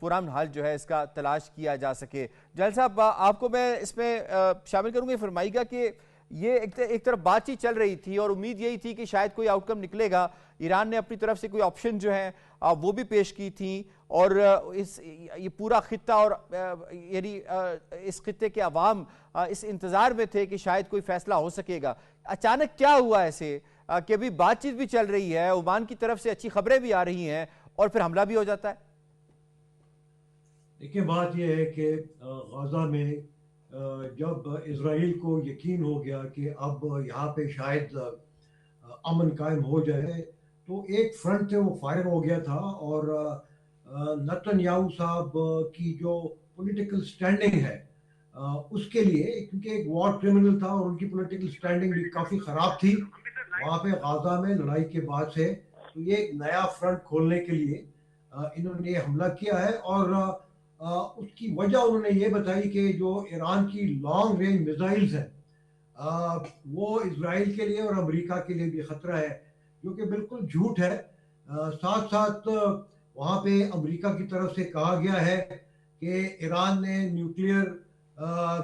پرامن حل جو ہے اس کا تلاش کیا جا سکے. جلیل صاحب آپ کو میں اس میں شامل کروں گا. فرمائیے گا کہ یہ ایک طرف بات چیت چل رہی تھی اور امید یہی تھی کہ شاید کوئی آؤٹ کم نکلے گا. ایران نے اپنی طرف سے کوئی آپشن جو ہیں وہ بھی پیش کی تھی اور یہ پورا خطہ اور یعنی اس خطے کے عوام اس انتظار میں تھے کہ شاید کوئی فیصلہ ہو سکے گا. اچانک کیا ہوا ایسے کہ ابھی بات چیت بھی چل رہی ہے, عمان کی طرف سے اچھی خبریں بھی آ رہی ہیں اور پھر حملہ بھی ہو جاتا ہے؟ دیکھیں بات یہ ہے کہ غزہ میں جب اسرائیل کو یقین ہو گیا کہ اب یہاں پہ شاید امن قائم ہو جائے تو ایک فرنٹ سے وہ فائر ہو گیا تھا اور نتن یاہو صاحب کی جو پولیٹیکل سٹینڈنگ ہے اس کے لیے, کیونکہ ایک وار کرمنل تھا اور ان کی پولیٹیکل سٹینڈنگ بھی کافی خراب تھی وہاں پہ غزہ میں لڑائی کے بعد سے, تو یہ ایک نیا فرنٹ کھولنے کے لیے انہوں نے یہ حملہ کیا ہے. اور اس کی وجہ انہوں نے یہ بتائی کہ جو ایران کی لانگ رینج میزائلز ہیں وہ اسرائیل کے لیے اور امریکہ کے لیے بھی خطرہ ہے, جو کہ بالکل جھوٹ ہے. ساتھ ساتھ وہاں پہ امریکہ کی طرف سے کہا گیا ہے کہ ایران نے نیوکلیئر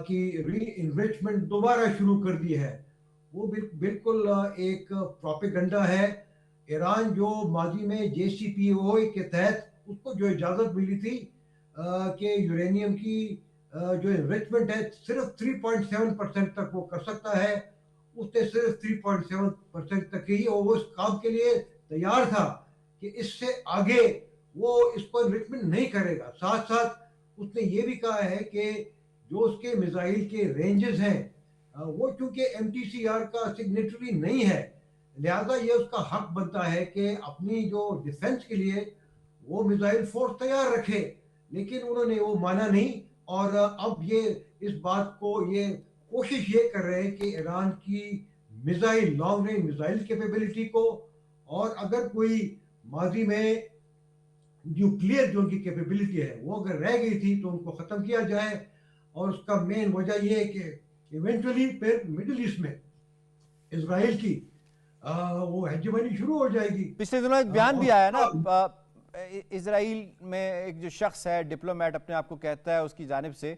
کی ری انریچمنٹ دوبارہ شروع کر دی ہے. وہ بالکل ایک پروپیگنڈا ہے. ایران جو ماضی میں JCPOA کے تحت اس کو جو اجازت ملی تھی کہ یورینیم کی جو انریچمنٹ ہے صرف 3.7% تک وہ کر سکتا ہے, اس نے صرف 3.7% تک ہی, اور وہ اس کام کے لیے تیار تھا کہ اس سے آگے وہ اس کو انریچمنٹ نہیں کرے گا. ساتھ ساتھ اس نے یہ بھی کہا ہے کہ جو اس کے میزائل کے رینجز ہیں وہ چونکہ MTCR کا سگنیٹری نہیں ہے, لہذا یہ اس کا حق بنتا ہے کہ اپنی جو ڈیفنس کے لیے وہ میزائل فورس تیار رکھے, لیکن انہوں نے وہ مانا نہیں. اور اب یہ اس بات کو یہ کوشش یہ کر رہے ہیں کہ ایران کی missile long range missile capability کو, اور اگر کوئی ماضی میں نیوکلیئر جو ان کی کیپیبلٹی ہے وہ اگر رہ گئی تھی تو ان کو ختم کیا جائے. اور اس کا مین وجہ یہ ہے کہ ایونچولی پھر مڈل ایسٹ میں اسرائیل کی وہ ہیجمنی شروع ہو جائے گی. پچھلے دنوں ایک بیان بھی آیا نا اسرائیل میں, ایک جو شخص ہے ڈپلومیٹ اپنے آپ کو کہتا ہے, اس کی جانب سے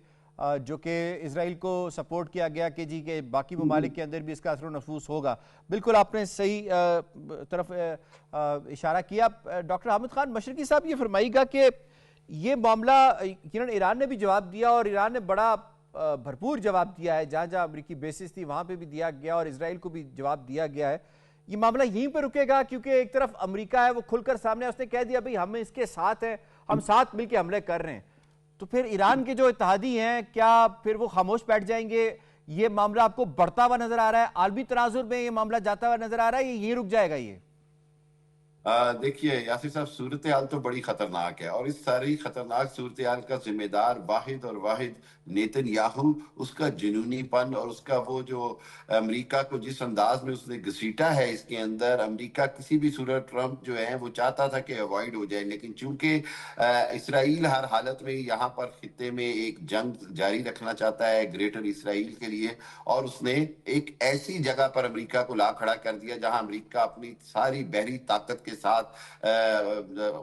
جو کہ اسرائیل کو سپورٹ کیا گیا کہ جی کہ باقی ممالک کے اندر بھی اس کا اثر و نفوذ ہوگا. بالکل آپ نے صحیح طرف اشارہ کیا. ڈاکٹر حامد خان مشرقی صاحب یہ فرمائیے گا کہ یہ معاملہ یقیناً ایران نے بھی جواب دیا اور ایران نے بڑا بھرپور جواب دیا ہے, جہاں جہاں امریکی بیسز تھی وہاں پہ بھی دیا گیا اور اسرائیل کو بھی جواب دیا گیا ہے. یہ معاملہ یہیں پہ رکے گا کیونکہ ایک طرف امریکہ ہے وہ کھل کر سامنے, اس نے کہہ دیا بھئی ہم اس کے ساتھ ہیں, ہم ساتھ مل کے حملے کر رہے ہیں, تو پھر ایران کے جو اتحادی ہیں کیا پھر وہ خاموش بیٹھ جائیں گے؟ یہ معاملہ آپ کو بڑھتا ہوا نظر آ رہا ہے, عالمی تناظر میں یہ معاملہ جاتا ہوا نظر آ رہا ہے, یہ رک جائے گا؟ یہ دیکھیے یاسر صاحب, صورتحال تو بڑی خطرناک ہے اور اس ساری خطرناک صورتحال کا ذمہ دار واحد اور واحد نیتن یاہو, اس کا جنونی پن اور اس کا وہ جو امریکہ کو جس انداز میں اس نے گھسیٹا ہے اس کے اندر. امریکہ کسی بھی صورت ٹرمپ جو ہے وہ چاہتا تھا کہ اوائڈ ہو جائے, لیکن چونکہ اسرائیل ہر حالت میں یہاں پر خطے میں ایک جنگ جاری رکھنا چاہتا ہے گریٹر اسرائیل کے لیے, اور اس نے ایک ایسی جگہ پر امریکہ کو لا کھڑا کر دیا جہاں امریکہ اپنی ساری بحری طاقت کے ساتھ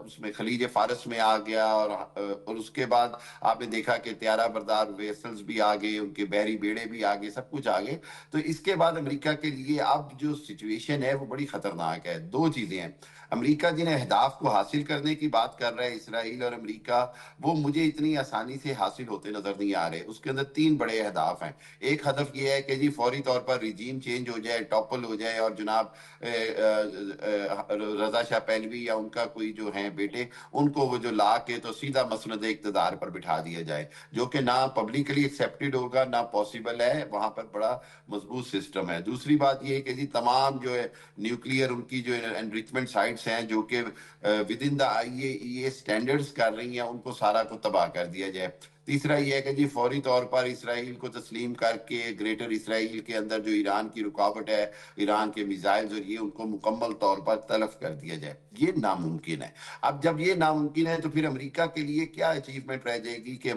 اس میں خلیج فارس میں آ گیا, اور اس کے بعد آپ نے دیکھا کہ طیارہ بردار ویسلز بھی آگے, ان کے بحری بیڑے بھی آگے, سب کچھ آگے. تو اس کے بعد امریکہ کے لیے اب جو سچویشن ہے وہ بڑی خطرناک ہے. دو چیزیں ہیں, امریکہ جن اہداف کو حاصل کرنے کی بات کر رہا ہے اسرائیل اور امریکہ, وہ مجھے اتنی آسانی سے حاصل ہوتے نظر نہیں آ رہے. اس کے اندر تین بڑے اہداف ہیں. ایک ہدف یہ ہے کہ جی فوری طور پر ریجیم چینج ہو جائے, ٹاپل ہو جائے, اور جناب رضا شاہ پہلوی یا ان کا کوئی جو ہیں بیٹے, ان کو وہ جو لا کے تو سیدھا مسند اقتدار پر بٹھا دیا جائے, جو کہ نہ پبلکلی ایکسیپٹڈ ہوگا نہ پاسبل ہے. وہاں پر بڑا مضبوط سسٹم ہے. دوسری بات یہ ہے کہ جی تمام جو ہے نیوکلیئر ان کی جو انریچمنٹ سائٹس ہیں جو کہ with in the IAEA standards کر رہی ہیں, ان کو سارا کو تباہ کر دیا جائے. تیسرا یہ ہے کہ جی فوری طور پر اسرائیل کو تسلیم کر کے گریٹر اسرائیل کے اندر جو ایران کی رکاوٹ ہے, ایران کے میزائلز اور یہ, ان کو مکمل طور پر تلف کر دیا جائے. یہ ناممکن ہے. اب جب یہ ناممکن ہے تو پھر امریکہ کے لیے کیا اچیومنٹ رہ جائے گی کہ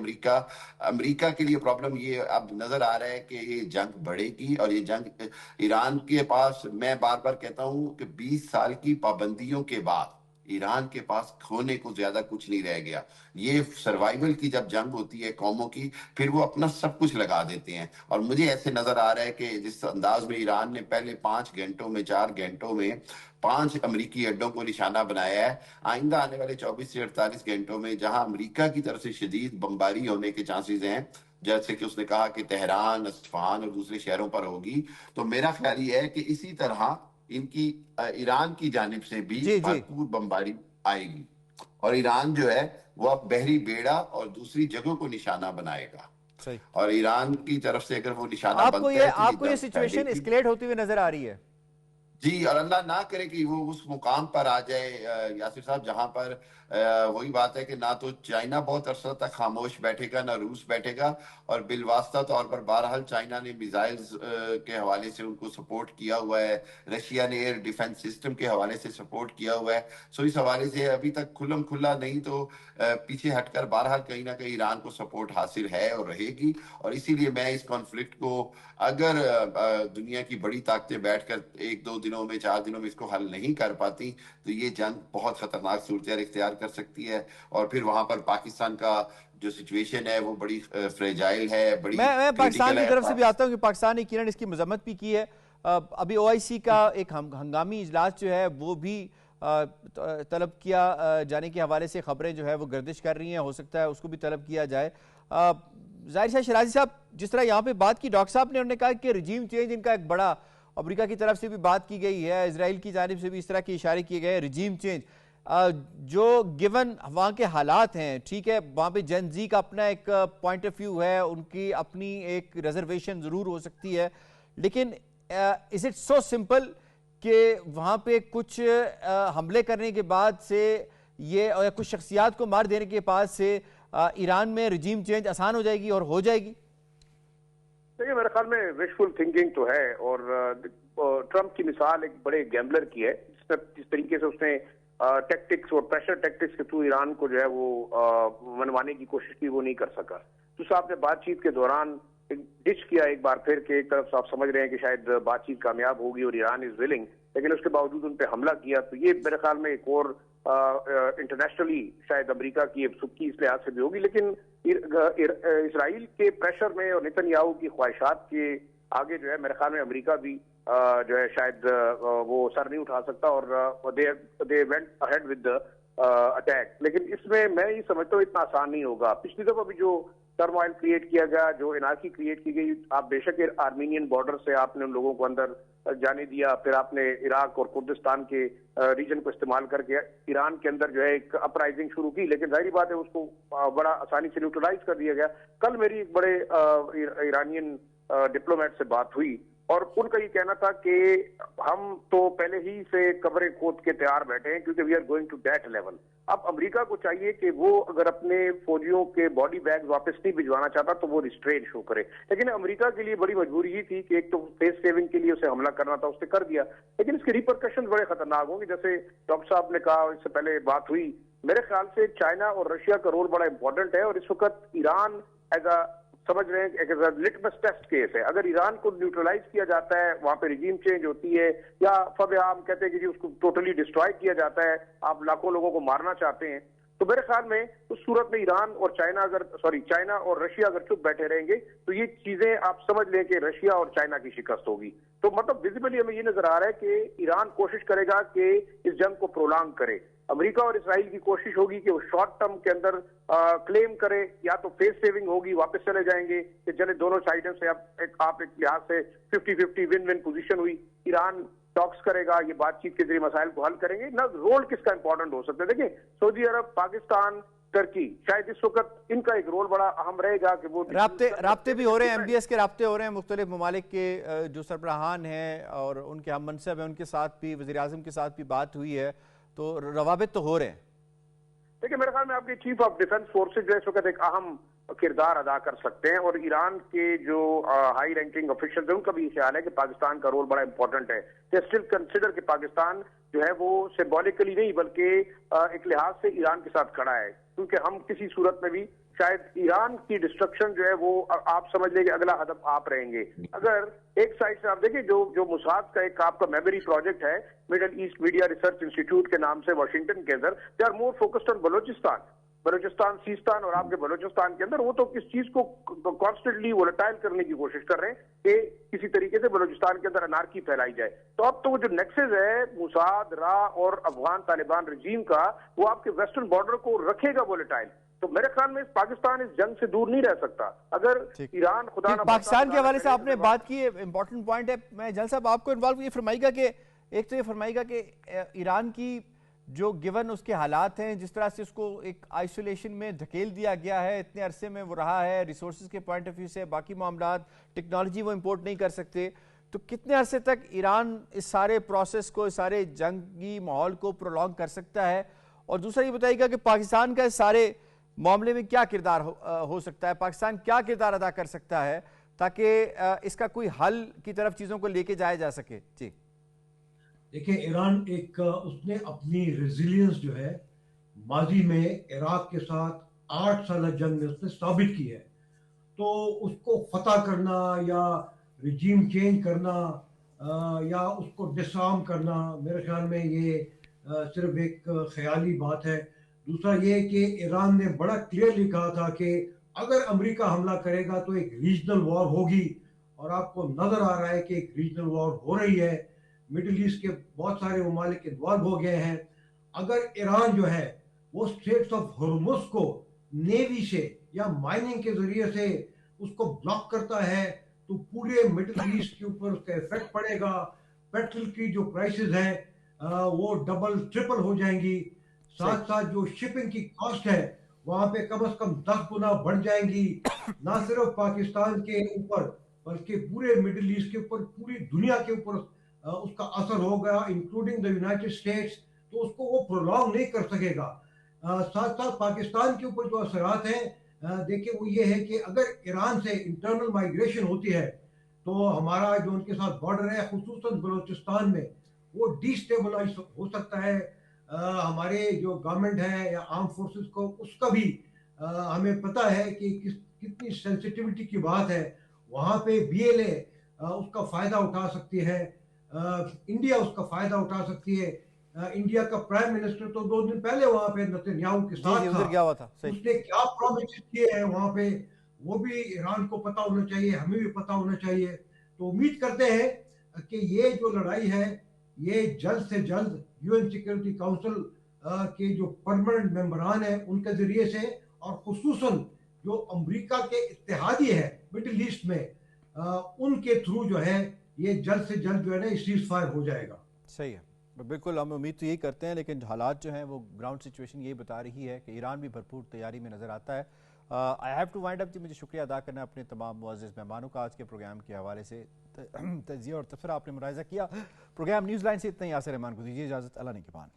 امریکہ کے لیے پرابلم یہ اب نظر آ رہا ہے کہ یہ جنگ بڑھے گی, اور یہ جنگ ایران کے پاس, میں بار بار کہتا ہوں کہ 20 سال کی پابندیوں کے بعد ایران کے پاس کھونے کو زیادہ کچھ نہیں رہ گیا. یہ سروائیول کی جب جنگ ہوتی ہے قوموں کی, پھر وہ اپنا سب کچھ لگا دیتے ہیں. اور مجھے ایسے نظر آ رہا ہے کہ جس انداز میں ایران نے پہلے 5 گھنٹوں میں 4 گھنٹوں میں 5 امریکی اڈوں کو نشانہ بنایا ہے, آئندہ آنے والے 24 سے 48 گھنٹوں میں جہاں امریکہ کی طرف سے شدید بمباری ہونے کے چانسز ہیں, جیسے کہ اس نے کہا کہ تہران, اصفہان اور دوسرے شہروں پر ہوگی, تو میرا خیال یہ ہے کہ اسی طرح ان کی ایران کی جانب سے بھی بھرپور بمباری آئے گی, اور ایران جو ہے وہ اب بحری بیڑا اور دوسری جگہوں کو نشانہ بنائے گا. اور ایران کی طرف سے اگر وہ نشانہ بنتا ہے آپ کو یہ سچویشن اسکلیٹ ہوتی ہوئی نظر آ رہی ہے؟ جی, اور اللہ نہ کرے کہ وہ اس مقام پر آ جائے یاسر صاحب جہاں پر وہی بات ہے کہ نہ تو چائنا بہت عرصہ تک خاموش بیٹھے گا, نہ روس بیٹھے گا, اور بالواسطہ طور پر بہرحال چائنا نے میزائلز کے حوالے سے ان کو سپورٹ کیا ہوا ہے, رشیا نے ایئر ڈیفنس سسٹم کے حوالے سے سپورٹ کیا ہوا ہے. سو اس حوالے سے ابھی تک کھلم کھلا نہیں تو پیچھے ہٹ کر بہرحال کہیں نہ کہیں ایران کو سپورٹ حاصل ہے اور رہے گی. اور اسی لیے میں اس کانفلکٹ کو, اگر دنیا کی بڑی طاقتیں بیٹھ کر 1-2 دنوں میں 4 دنوں میں اس کو حل نہیں کر پاتی, تو یہ جنگ بہت خطرناک صورتحال اختیار کر سکتی ہے. اور پھر وہااں پر پاکستان کا جو سچویشن ہے وہ بڑی فریجائل ہے, بڑی میں پاکستان کی طرف سے بھی آتا ہوں کہ پاکستان نے یقیناً اس کی مذمت بھی کی ہے. ابھی OIC کا ایک ہنگامی اجلاس جو ہے وہ بھی طلب کیا جانے کے حوالے سے خبریں جو ہے وہ گردش کر رہی ہیں, ہو سکتا ہے اس کو بھی طلب کیا جائے. ظاہر شاہ شیرازی صاحب, جس طرح یہاں پہ بات کی ڈاکٹر صاحب نے, انہوں نے کہا کہ رجیم چینج ان کا ایک بڑا, امریکہ کی طرف سے بھی بات کی گئی ہے, اسرائیل کی جانب سے بھی اس طرح کے اشارے کیے گئے. رجیم چینج جو گیون وہاں کے حالات ہیں, ٹھیک ہے وہاں پہ جن زی کا اپنا ایک پوائنٹ آف ویو ہے, ان کی اپنی ایک ریزرویشن ضرور ہو سکتی ہے, لیکن از اٹ سو سمپل کہ وہاں پہ کچھ حملے کرنے کے بعد سے یہ, اور کچھ شخصیات کو مار دینے کے بعد سے ایران میں رجیم چینج آسان ہو جائے گی اور ہو جائے گی؟ دیکھیے میرے خیال میں وشفل تھنکنگ تو ہے, اور ٹرمپ کی مثال ایک بڑے گیمبلر کی ہے, جس طریقے سے اس نے ٹیکٹکس اور پریشر ٹیکٹکس کے تھرو ایران کو جو ہے وہ منوانے کی کوشش کی, وہ نہیں کر سکا. تو صاحب نے بات چیت کے دوران ڈچ کیا ایک بار پھر کہ ایک طرف آپ سمجھ رہے ہیں کہ شاید بات چیت کامیاب ہوگی اور ایران از ولنگ, لیکن اس کے باوجود ان پہ حملہ کیا. تو یہ میرے خیال میں ایک اور انٹرنیشنلی شاید امریکہ کی سکی اس لحاظ سے بھی ہوگی, لیکن اسرائیل کے پریشر میں اور نتن یاہو کی خواہشات کے آگے جو ہے میرے خیال میں امریکہ بھی جو ہے شاید وہ سر نہیں اٹھا سکتا, اور they went ahead with attack. لیکن اس میں یہ سمجھتا ہوں اتنا آسان نہیں ہوگا. پچھلی دفعہ بھی جو ٹرموائل کریٹ کیا گیا, جو انارکی کریٹ کی گئی, آپ بے شک آرمینین بارڈر سے آپ نے ان لوگوں کو اندر جانے دیا, پھر آپ نے عراق اور کردستان کے ریجن کو استعمال کر کے ایران کے اندر جو ہے ایک اپرائزنگ شروع کی, لیکن ظاہری بات ہے اس کو بڑا آسانی سے نیوٹرلائز کر دیا گیا. کل میری ایک بڑے ایرانین ڈپلومیٹ سے بات ہوئی, اور ان کا یہ کہنا تھا کہ ہم تو پہلے ہی سے قبریں کھود کے تیار بیٹھے ہیں کیونکہ we are going to that level. اب امریکہ کو چاہیے کہ وہ اگر اپنے فوجیوں کے باڈی بیگ واپس نہیں بھجوانا چاہتا تو وہ ریسٹرین شو کرے, لیکن امریکہ کے لیے بڑی مجبوری یہ تھی کہ ایک تو فیس سیونگ کے لیے اسے حملہ کرنا تھا, اس نے کر دیا, لیکن اس کے ریپرکشن بڑے خطرناک ہوں گے. جیسے ڈاکٹر صاحب نے کہا, اس سے پہلے بات ہوئی, میرے خیال سے چائنا اور رشیا کا رول بڑا امپورٹنٹ ہے, اور اس وقت ایران ایز اے سمجھ رہے ہیں ایک لٹمس ٹیسٹ کیس ہے. اگر ایران کو نیوٹرلائز کیا جاتا ہے, وہاں پہ رجیم چینج ہوتی ہے, یا فب عام کہتے ہیں کہ جی اس کو ٹوٹلی ڈسٹرائے کیا جاتا ہے, آپ لاکھوں لوگوں کو مارنا چاہتے ہیں, تو میرے خیال میں اس صورت میں ایران اور چائنا اور رشیا اگر چپ بیٹھے رہیں گے تو یہ چیزیں آپ سمجھ لیں کہ رشیا اور چائنا کی شکست ہوگی. تو مطلب ویزیبلی ہمیں یہ نظر آ رہا ہے کہ ایران کوشش کرے گا کہ اس جنگ کو پرولانگ کرے. امریکہ اور اسرائیل کی کوشش ہوگی کہ وہ شارٹ ٹرم کے اندر کلیم کرے, یا تو فیس سیونگ ہوگی, واپس چلے جائیں گے کہ چلے دونوں سائڈوں سے آپ ایک لحاظ سے 50-50 ون ون پوزیشن ہوئی. ایران ٹاکس کرے گا, یہ بات چیت کے ذریعے مسائل کو حل کریں گے نا. رول کس کا امپورٹنٹ ہو سکتا ہے؟ دیکھیں سعودی عرب, پاکستان, ترکی, شاید اس وقت ان کا ایک رول بڑا اہم رہے گا کہ وہ رابطے بھی ہو رہے ہیں, MBS کے رابطے ہو رہے ہیں, مختلف ممالک کے جو سربراہان ہیں اور ان کے ہم منصب ہیں, ان کے ساتھ بھی, وزیر اعظم کے ساتھ بھی بات ہوئی ہے, تو روابط تو ہو رہے ہیں. دیکھیں میرے خیال میں آپ کی چیف آف ڈیفنس فورسز جو اس وقت ایک اہم کردار ادا کر سکتے ہیں. اور ایران کے جو ہائی رینکنگ آفیشل ہیں ان کا بھی خیال ہے کہ پاکستان کا رول بڑا امپورٹنٹ ہے. they still consider کہ پاکستان جو ہے وہ سمبولکلی نہیں بلکہ ایک لحاظ سے ایران کے ساتھ کھڑا ہے, کیونکہ ہم کسی صورت میں بھی شاید ایران کی ڈسٹرکشن جو ہے وہ آپ سمجھ لیں کہ اگلا ہدف آپ رہیں گے. اگر ایک سائڈ سے آپ دیکھیں جو موساد کا ایک آپ کا میموری پروجیکٹ ہے Middle East media research institute کے نام سے واشنگٹن کے اندر, they are more focused on Balochistan Sistan اور آپ کے بلوچستان کے اندر. وہ تو اس چیز کو کانسٹنٹلی وولٹائل کرنے کی کوشش کر رہے ہیں کہ کسی طریقے سے بلوچستان کے اندر انارکی پھیلائی جائے. تو اب تو وہ جو نیکسز ہے موساد را اور افغان طالبان رجیم کا, وہ آپ کے ویسٹرن بارڈر کو رکھے گا وولٹائل. تو میرے خیال میں پاکستان اس جنگ سے دور نہیں رہ سکتا. اگر ایران خدا نہ پاکستان کے حوالے سے آپ نے بات کی, امپورٹنٹ پوائنٹ ہے. میں جل صاحب آپ کو انوالو یہ فرمائیے گا کہ ایک تو یہ فرمائیے گا کہ ایران کی جو گیون اس کے حالات ہیں, جس طرح سے اس کو ایک آئسولیشن میں دھکیل دیا گیا ہے, اتنے عرصے میں وہ رہا ہے, ریسورسز کے پوائنٹ آف ویو سے باقی معاملات, ٹیکنالوجی وہ امپورٹ نہیں کر سکتے, تو کتنے عرصے تک ایران اس سارے پروسیس کو, اس سارے جنگی ماحول کو پرولونگ کر سکتا ہے؟ اور دوسرا یہ بتائیے گا کہ پاکستان کا اس سارے معاملے میں کیا کردار ہو سکتا ہے, پاکستان کیا کردار ادا کر سکتا ہے تاکہ اس کا کوئی حل کی طرف چیزوں کو لے کے جایا جا سکے؟ جی دیکھیں, ایران ایک اس نے اپنی ریزیلینس جو ہے ماضی میں عراق کے ساتھ 8 سالہ جنگ میں اس نے ثابت کی ہے. تو اس کو فتح کرنا یا رجیم چینج کرنا یا اس کو ڈسارم کرنا, میرے خیال میں یہ صرف ایک خیالی بات ہے. دوسرا یہ کہ ایران نے بڑا کلیئرلی کہا تھا کہ اگر امریکہ حملہ کرے گا تو ایک ریجنل وار ہوگی, اور آپ کو نظر آ رہا ہے کہ ایک ریجنل وار ہو رہی ہے. مڈل ایسٹ کے بہت سارے ممالک انوالو ہو گئے ہیں. اگر ایران جو ہے وہ اسٹریٹس آف ہرمز کو نیوی سے یا مائننگ کے ذریعے سے اس کو بلاک کرتا ہے تو پورے مڈل ایسٹ کے اوپر اس کا ایفیکٹ پڑے گا. پیٹرول کی جو پرائسز ہیں وہ ڈبل ٹرپل ہو جائیں گی. ساتھ ساتھ جو شپنگ کی کاسٹ ہے وہاں پہ کم از کم 10 گنا بڑھ جائیں گی. نہ صرف پاکستان کے اوپر بلکہ پورے مڈل ایسٹ کے اوپر, پوری دنیا کے اوپر اس کا اثر ہوگا, انکلوڈنگ دا یونائٹڈ اسٹیٹس. تو اس کو وہ پرولونگ نہیں کر سکے گا. ساتھ ساتھ پاکستان کے اوپر جو اثرات ہیں دیکھیں وہ یہ ہے کہ اگر ایران سے انٹرنل مائگریشن ہوتی ہے تو ہمارا جو ان کے ساتھ بارڈر ہے خصوصاً بلوچستان میں وہ ڈی سٹیبلائز ہو سکتا ہے. ہمارے جو گورنمنٹ ہے یا آرم فورسز کو اس کا بھی ہمیں پتہ ہے کہ کتنی سینسٹیوٹی کی بات ہے. وہاں پہ بی ایل اے اس کا فائدہ اٹھا سکتی ہے, انڈیا اس کا فائدہ اٹھا سکتی ہے. انڈیا کا پرائم منسٹر تو 2 دن پہلے وہاں پہ نتنیاہو کے ساتھ تھا. اس نے کیا پرومسز کیے ہیں وہاں پہ وہ بھی ایران کو پتہ ہونا چاہیے, ہمیں بھی پتہ ہونا چاہیے. تو امید کرتے ہیں کہ یہ جو لڑائی ہے یہ جلد سے جلد یو این سیکورٹی کاؤنسل کے جو پرماننٹ ممبران ہیں ان کے ذریعے سے, اور خصوصاً جو امریکہ کے اتحادی ہے مڈل ایسٹ میں ان کے تھرو جو ہے یہ جلد سے جلد جو ہے نا سیز فائر ہو جائے گا. صحیح ہے, بالکل ہم امید تو یہی کرتے ہیں, لیکن حالات جو ہیں وہ گراؤنڈ سچویشن یہی بتا رہی ہے کہ ایران بھی بھرپور تیاری میں نظر آتا ہے. آئی ہیو ٹو وائنڈ اپ. جی مجھے شکریہ ادا کرنا ہے اپنے تمام معزز مہمانوں کا آج کے پروگرام کے حوالے سے تجزیہ اور تبصرہ آپ نے ملاحظہ کیا. پروگرام نیوز لائن سے اتنا ہی. یاسر رحمان کو دیجیے اجازت. اللہ نگہبان.